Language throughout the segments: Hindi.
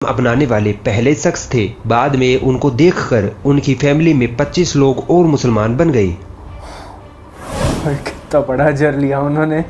अपनाने वाले पहले शख्स थे। बाद में उनको देखकर उनकी फैमिली में 25 लोग और मुसलमान बन गए। कितना बड़ा जर लिया उन्होंने,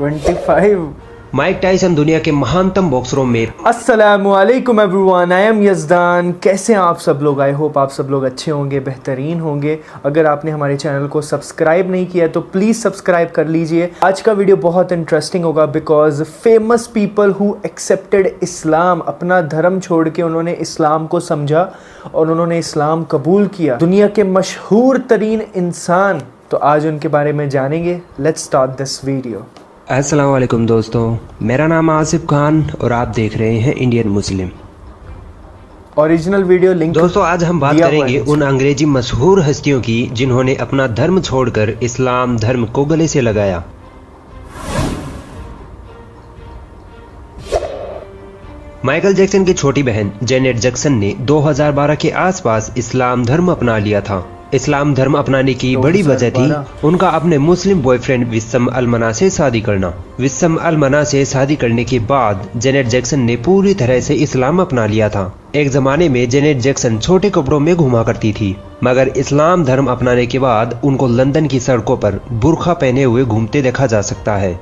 25। माइक टायसन दुनिया के महानतम बॉक्सरों में। अस्सलामुअलैकुम एवरीवन, आई एम यज़दान। कैसे हैं आप सब लोग? आई होप आप सब लोग अच्छे होंगे, बेहतरीन होंगे। अगर आपने हमारे चैनल को सब्सक्राइब नहीं किया तो प्लीज़ सब्सक्राइब कर लीजिए। आज का वीडियो बहुत इंटरेस्टिंग होगा because famous people who accepted Islam, अपना धर्म छोड़ के उन्होंने इस्लाम को समझा और उन्होंने इस्लाम कबूल किया। दुनिया के मशहूर तरीन इंसान, तो आज उनके बारे में जानेंगे। Let's start this video. अस्सलाम वालेकुम दोस्तों, मेरा नाम आसिफ खान और आप देख रहे हैं Indian Muslim. Original video link. दोस्तों आज हम बात करेंगे उन अंग्रेजी मशहूर हस्तियों की जिन्होंने अपना धर्म छोड़कर इस्लाम धर्म को गले से लगाया। माइकल जैक्सन की छोटी बहन जेनेट जैक्सन ने 2012 के आसपास इस्लाम धर्म अपना लिया था। इस्लाम धर्म अपनाने की बड़ी वजह थी उनका अपने मुस्लिम बॉयफ्रेंड विस्सम अल-मना से शादी करना। विस्सम अल-मना से शादी करने के बाद जेनेट जैक्सन ने पूरी तरह से इस्लाम अपना लिया था। एक जमाने में जेनेट जैक्सन छोटे कपड़ों में घुमा करती थी, मगर इस्लाम धर्म अपनाने के बाद उनको लंदन की सड़कों पर बुर्का पहने हुए घूमते देखा जा सकता है।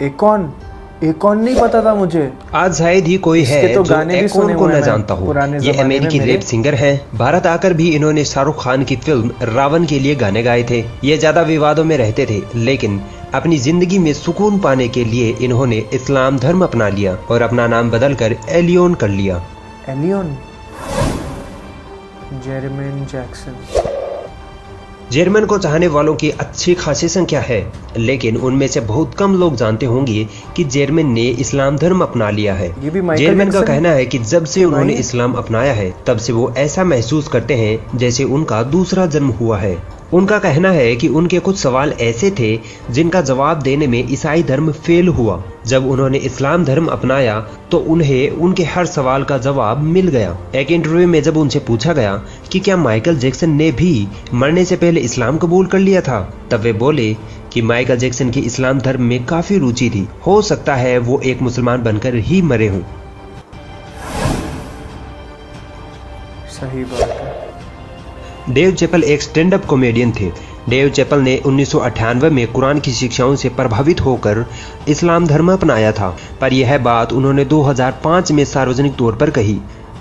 एकॉन नहीं पता था मुझे। आज शायद ही कोई है तो जो एकॉन को न जानता हो। ये अमेरिकी रैप सिंगर हैं। भारत आकर भी इन्होंने शाहरुख खान की फिल्म रावण के लिए गाने गाए थे। ये ज्यादा विवादों में रहते थे, लेकिन अपनी जिंदगी में सुकून पाने के लिए इन्होंने इस्लाम धर्म अपना लिया और अपना नाम बदलकर एलियन कर लिया। Alien, जेरमेन Jackson. जर्मन को चाहने वालों की अच्छी खासी संख्या है, लेकिन उनमें से बहुत कम लोग जानते होंगे कि जर्मन ने इस्लाम धर्म अपना लिया है। जर्मन का कहना है कि जब से उन्होंने इस्लाम अपनाया है तब से वो ऐसा महसूस करते हैं जैसे उनका दूसरा जन्म हुआ है। उनका कहना है कि उनके कुछ सवाल ऐसे थे जिनका जवाब देने में ईसाई धर्म फेल हुआ। जब उन्होंने इस्लाम धर्म अपनाया तो उन्हें उनके हर सवाल का जवाब मिल गया। एक इंटरव्यू में जब उनसे पूछा गया कि क्या माइकल जैक्सन ने भी मरने से पहले इस्लाम कबूल कर लिया था, तब वे बोले कि माइकल जैक्सन की इस्लाम धर्म में काफी रुचि थी, हो सकता है वो एक मुसलमान बनकर ही मरे हों। सही बात है। डेव चैपल एक स्टैंड अप कॉमेडियन थे। डेव चैपल ने 1998 में कुरान की शिक्षाओं से प्रभावित होकर इस्लाम धर्म अपनाया था, पर यह बात उन्होंने 2005 में सार्वजनिक तौर पर कही।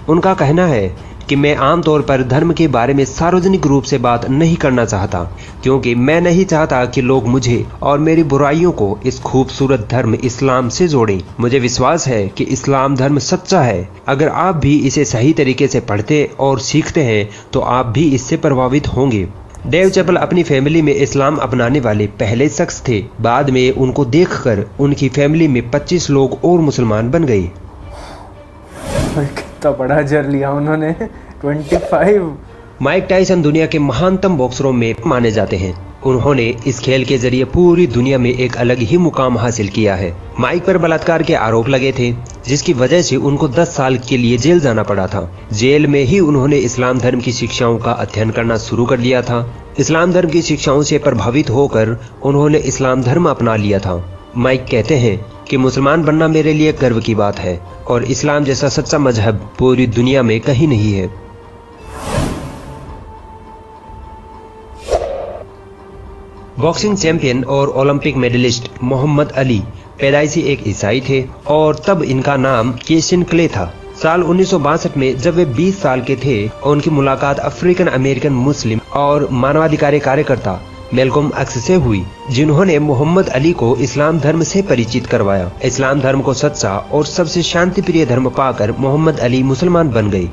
उनका कहना है कि मैं आमतौर पर धर्म के बारे में सार्वजनिक रूप से बात नहीं करना चाहता, क्योंकि मैं नहीं चाहता कि लोग मुझे और मेरी बुराइयों को इस खूबसूरत धर्म इस्लाम से जोड़ें। मुझे विश्वास है कि इस्लाम धर्म सच्चा है। अगर आप भी इसे सही तरीके से पढ़ते और सीखते हैं तो आप भी इससे प्रभावित होंगे। डेव चैपल अपनी फैमिली में इस्लाम अपनाने वाले पहले शख्स थे। बाद में उनको देखकर उनकी फैमिली में 25 लोग और मुसलमान बन गए। कितना बड़ा जर लिया उन्होंने, 25। माइक टायसन दुनिया के महानतम बॉक्सरों में माने जाते हैं। उन्होंने इस खेल के जरिए पूरी दुनिया में एक अलग ही मुकाम हासिल किया है। माइक पर बलात्कार के आरोप लगे थे, जिसकी वजह से उनको 10 साल के लिए जेल जाना पड़ा था। जेल में ही उन्होंने इस्लाम धर्म की शिक्षाओं का अध्ययन करना शुरू कर लिया था। इस्लाम धर्म की शिक्षाओं से प्रभावित होकर उन्होंने इस्लाम धर्म अपना लिया था। माइक कहते हैं कि मुसलमान बनना मेरे लिए गर्व की बात है और इस्लाम जैसा सच्चा मजहब पूरी दुनिया में कहीं नहीं है। बॉक्सिंग चैंपियन और ओलंपिक मेडलिस्ट मोहम्मद अली पैदाइशी एक ईसाई थे और तब इनका नाम केशन क्ले था। साल 1962 में जब वे 20 साल के थे और उनकी मुलाकात अफ्रीकन अमेरिकन मुस्लिम और मानवाधिकारी कार्यकर्ता मेलकॉम एक्स से हुई, जिन्होंने मोहम्मद अली को इस्लाम धर्म से परिचित करवाया। इस्लाम धर्म को सच्चा और सबसे शांति प्रिय धर्म पाकर मोहम्मद अली मुसलमान बन गए।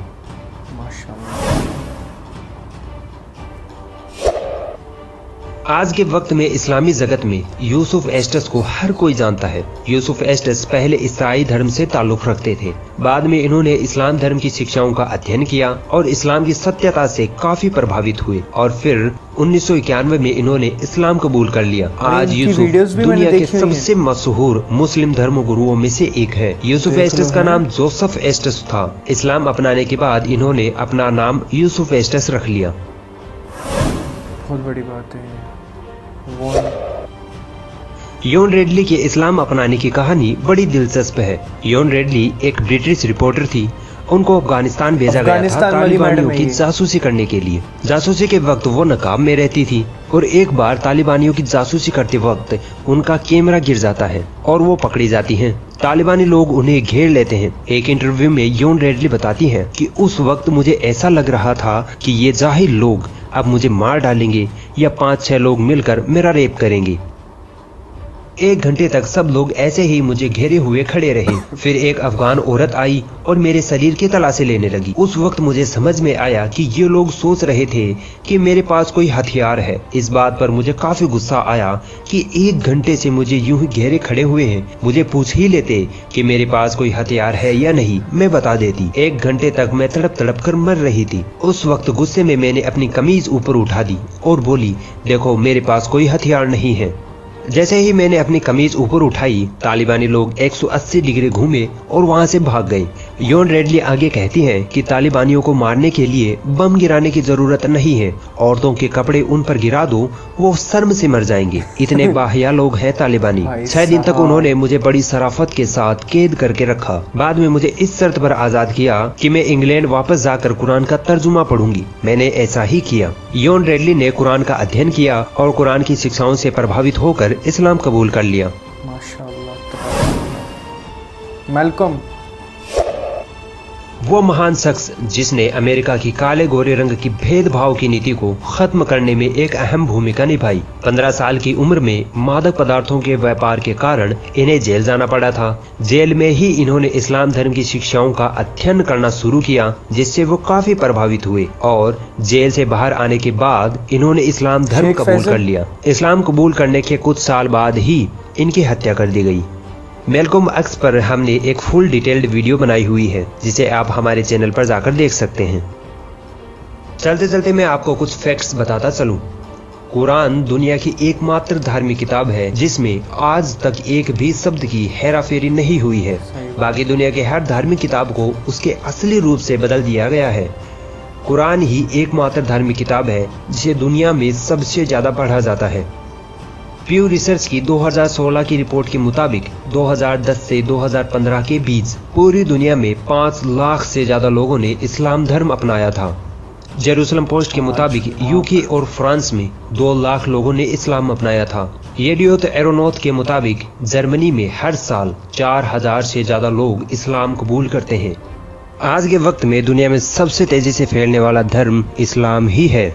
आज के वक्त में इस्लामी जगत में यूसुफ एस्टेस को हर कोई जानता है। यूसुफ एस्टेस पहले ईसाई धर्म से ताल्लुक रखते थे। बाद में इन्होंने इस्लाम धर्म की शिक्षाओं का अध्ययन किया और इस्लाम की सत्यता से काफी प्रभावित हुए और फिर 1991 में इन्होंने इस्लाम कबूल कर लिया। आज यूसुफ दुनिया के सबसे मशहूर मुस्लिम धर्म गुरुओं में से एक है। यूसुफ एस्टेस का नाम जोसेफ एस्टेस था। इस्लाम अपनाने के बाद इन्होंने अपना नाम यूसुफ एस्टेस रख लिया। बहुत बड़ी बात है। योन रेडली के इस्लाम अपनाने की कहानी बड़ी दिलचस्प है। योन रेडली एक ब्रिटिश रिपोर्टर थी। उनको अफगानिस्तान भेजा गया था तालिबानियों की जासूसी करने के लिए। जासूसी के वक्त वो नकाब में रहती थी और एक बार तालिबानियों की जासूसी करते वक्त उनका कैमरा गिर जाता है और वो पकड़ी जाती हैं। तालिबानी लोग उन्हें घेर लेते हैं। एक इंटरव्यू में योन रेडली बताती हैं कि उस वक्त मुझे ऐसा लग रहा था कि ये जाहिल लोग अब मुझे मार डालेंगे या 5-6 लोग मिलकर मेरा रेप करेंगे। 1 घंटे तक सब लोग ऐसे ही मुझे घेरे हुए खड़े रहे। फिर एक अफगान औरत आई और मेरे शरीर की तलाशी लेने लगी। उस वक्त मुझे समझ में आया कि ये लोग सोच रहे थे कि मेरे पास कोई हथियार है। इस बात पर मुझे काफी गुस्सा आया कि 1 घंटे से मुझे यूं ही घेरे खड़े हुए हैं। मुझे पूछ ही लेते कि मेरे पास कोई हथियार है या नहीं, मैं बता देती। 1 घंटे तक मैं तड़प तड़प कर मर रही थी। उस वक्त गुस्से में मैंने अपनी कमीज ऊपर उठा दी और बोली, देखो मेरे पास कोई हथियार नहीं है। जैसे ही मैंने अपनी कमीज ऊपर उठाई, तालिबानी लोग 180 डिग्री घूमे और वहां से भाग गए। योन रेडली आगे कहती हैं कि तालिबानियों को मारने के लिए बम गिराने की जरूरत नहीं है, औरतों के कपड़े उन पर गिरा दो, वो शर्म से मर जाएंगे। इतने बाहिया लोग हैं तालिबानी। 6 दिन तक उन्होंने मुझे बड़ी शराफत के साथ कैद करके रखा। बाद में मुझे इस शर्त पर आजाद किया कि मैं इंग्लैंड वापस जाकर कुरान का तर्जुमा पढ़ूंगी। मैंने ऐसा ही किया। योन रेडली ने कुरान का अध्ययन किया और कुरान की शिक्षाओं से प्रभावित होकर इस्लाम कबूल कर लिया। माशाअल्लाह। मैल्कम, वो महान शख्स जिसने अमेरिका की काले गोरे रंग की भेदभाव की नीति को खत्म करने में एक अहम भूमिका निभाई। 15 साल की उम्र में मादक पदार्थों के व्यापार के कारण इन्हें जेल जाना पड़ा था। जेल में ही इन्होंने इस्लाम धर्म की शिक्षाओं का अध्ययन करना शुरू किया, जिससे वो काफी प्रभावित हुए और जेल से बाहर आने के बाद इन्होंने इस्लाम धर्म कबूल कर लिया। इस्लाम कबूल करने के कुछ साल बाद ही इनकी हत्या कर दी गई। मैल्कम एक्स पर हमने एक फुल डिटेल्ड वीडियो बनाई हुई है, जिसे आप हमारे चैनल पर जाकर देख सकते हैं। चलते चलते मैं आपको कुछ फैक्ट्स बताता चलूं। कुरान दुनिया की एकमात्र धार्मिक किताब है जिसमें आज तक एक भी शब्द की हेराफेरी नहीं हुई है। बाकी दुनिया के हर धार्मिक किताब को उसके असली रूप से बदल दिया गया है। कुरान ही एकमात्र धार्मिक किताब है जिसे दुनिया में सबसे ज्यादा पढ़ा जाता है। प्यू रिसर्च की 2016 की रिपोर्ट के मुताबिक 2010 से 2015 के बीच पूरी दुनिया में 5 लाख से ज्यादा लोगों ने इस्लाम धर्म अपनाया था। जेरूसलम पोस्ट के मुताबिक यूके और फ्रांस में 2 लाख लोगों ने इस्लाम अपनाया था। येडियोत एरोनॉट के मुताबिक जर्मनी में हर साल 4000 से ज्यादा लोग इस्लाम कबूल करते हैं। आज के वक्त में दुनिया में सबसे तेजी से फैलने वाला धर्म इस्लाम ही है।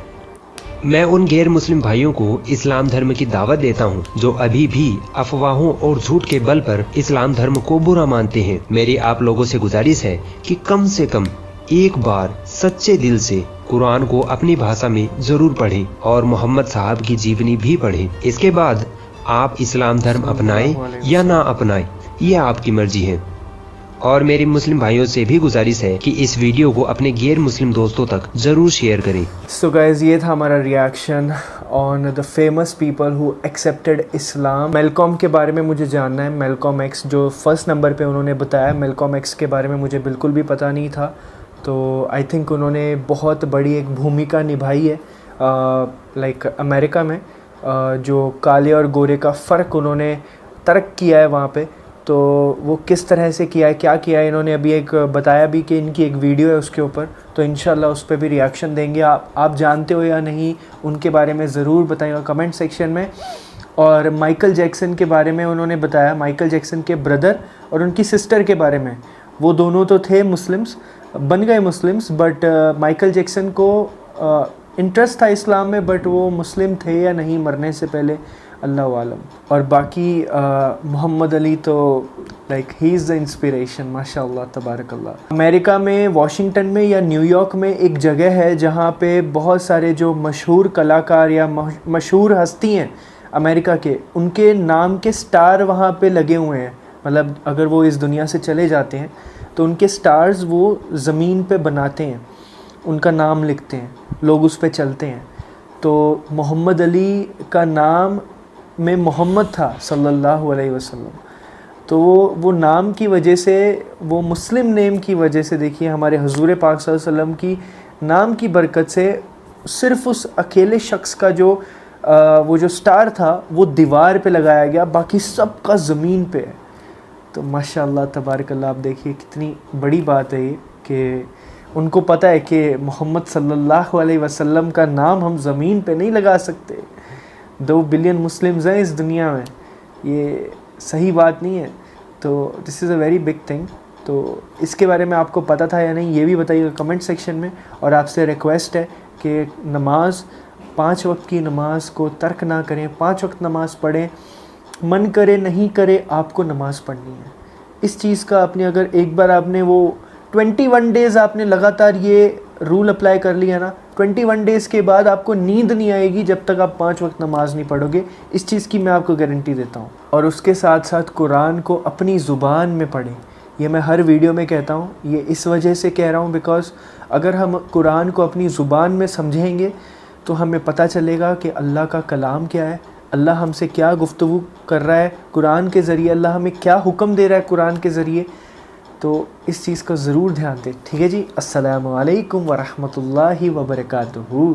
मैं उन गैर मुस्लिम भाइयों को इस्लाम धर्म की दावत देता हूं, जो अभी भी अफवाहों और झूठ के बल पर इस्लाम धर्म को बुरा मानते हैं। मेरी आप लोगों से गुजारिश है कि कम से कम एक बार सच्चे दिल से कुरान को अपनी भाषा में जरूर पढ़ें और मोहम्मद साहब की जीवनी भी पढ़ें। इसके बाद आप इस्लाम धर्म अपनाएं या ना अपनाएं, ये आपकी मर्जी है। और मेरी मुस्लिम भाइयों से भी गुजारिश है कि इस वीडियो को अपने गैर मुस्लिम दोस्तों तक जरूर शेयर करें। सो गाइज, ये था हमारा reaction on the famous people who accepted Islam. Malcolm के बारे में मुझे जानना है। मैल्कॉम एक्स जो फर्स्ट नंबर पे उन्होंने बताया, मैल्कॉम एक्स के बारे में मुझे बिल्कुल भी पता नहीं था। तो आई थिंक उन्होंने बहुत बड़ी एक भूमिका निभाई है लाइक अमेरिका में, जो काले और गोरे का फ़र्क उन्होंने तर्क किया है वहाँ पे। तो वो किस तरह से किया है, क्या किया है, इन्होंने अभी एक बताया भी कि इनकी एक वीडियो है उसके ऊपर, तो इंशाल्लाह उस पर भी रिएक्शन देंगे। आप जानते हो या नहीं उनके बारे में ज़रूर बताइएगा कमेंट सेक्शन में। और माइकल जैक्सन के बारे में उन्होंने बताया, माइकल जैक्सन के ब्रदर और उनकी सिस्टर के बारे में। वो दोनों तो थे मुस्लिम्स, बन गए मुस्लिम्स, बट माइकल जैक्सन को इंटरेस्ट था इस्लाम में, बट वो मुस्लिम थे या नहीं मरने से पहले, अल्लाह आलम। और बाकी मोहम्मद अली तो like he is the inspiration, माशाअल्लाह तबारकल्लाह। अमेरिका में वाशिंगटन में या न्यूयॉर्क में एक जगह है जहाँ पे बहुत सारे जो मशहूर कलाकार या मशहूर हस्ती हैं अमेरिका के, उनके नाम के स्टार वहाँ पे लगे हुए हैं। मतलब अगर वो इस दुनिया से चले जाते हैं तो उनके स्टार्स वो ज़मीन पे बनाते हैं, उनका नाम लिखते हैं, लोग उस पे चलते हैं। तो मोहम्मद अली का नाम में मोहम्मद था सल्लल्लाहु अलैहि वसल्लम, तो वो नाम की वजह से, वो मुस्लिम नेम की वजह से, देखिए हमारे हुजूर पाक सल्लल्लाहु अलैहि वसल्लम की नाम की बरकत से सिर्फ़ उस अकेले शख्स का जो वो जो स्टार था वो दीवार पे लगाया गया, बाकी सब का ज़मीन पे है। तो माशाअल्लाह तबारकल्लाह, आप देखिए कितनी बड़ी बात है ये कि उनको पता है कि मोहम्मद सल्लल्लाहु अलैहि वसल्लम का नाम हम ज़मीन पे नहीं लगा सकते। 2 बिलियन मुस्लिम्स हैं इस दुनिया में, ये सही बात नहीं है। तो this is a very big thing. तो इसके बारे में आपको पता था या नहीं, ये भी बताइएगा कमेंट सेक्शन में। और आपसे रिक्वेस्ट है कि नमाज, 5 वक्त की नमाज को तर्क ना करें, 5 वक्त नमाज़ पढ़ें, मन करे नहीं करे आपको नमाज़ पढ़नी है। इस चीज़ का आपने अगर एक बार आपने वो 21 डेज़ आपने लगातार ये रूल अप्लाई कर लिया ना, 21 डेज़ के बाद आपको नींद नहीं आएगी जब तक आप 5 वक्त नमाज नहीं पढ़ोगे। इस चीज़ की मैं आपको गारंटी देता हूँ। और उसके साथ साथ कुरान को अपनी ज़ुबान में पढ़ें। ये मैं हर वीडियो में कहता हूँ, ये इस वजह से कह रहा हूँ बिकॉज़ अगर हम कुरान को अपनी ज़ुबान में समझेंगे तो हमें पता चलेगा कि अल्लाह का कलाम क्या है, अल्लाह हमसे क्या गुफ्तगू कर रहा है कुरान के ज़रिए, अल्लाह हमें क्या हुक्म दे रहा है कुरान के ज़रिए। तो इस चीज़ का ज़रूर ध्यान दें। ठीक है जी। अस्सलामु अलैकुम व रहमतुल्लाहि व बरकातुहू।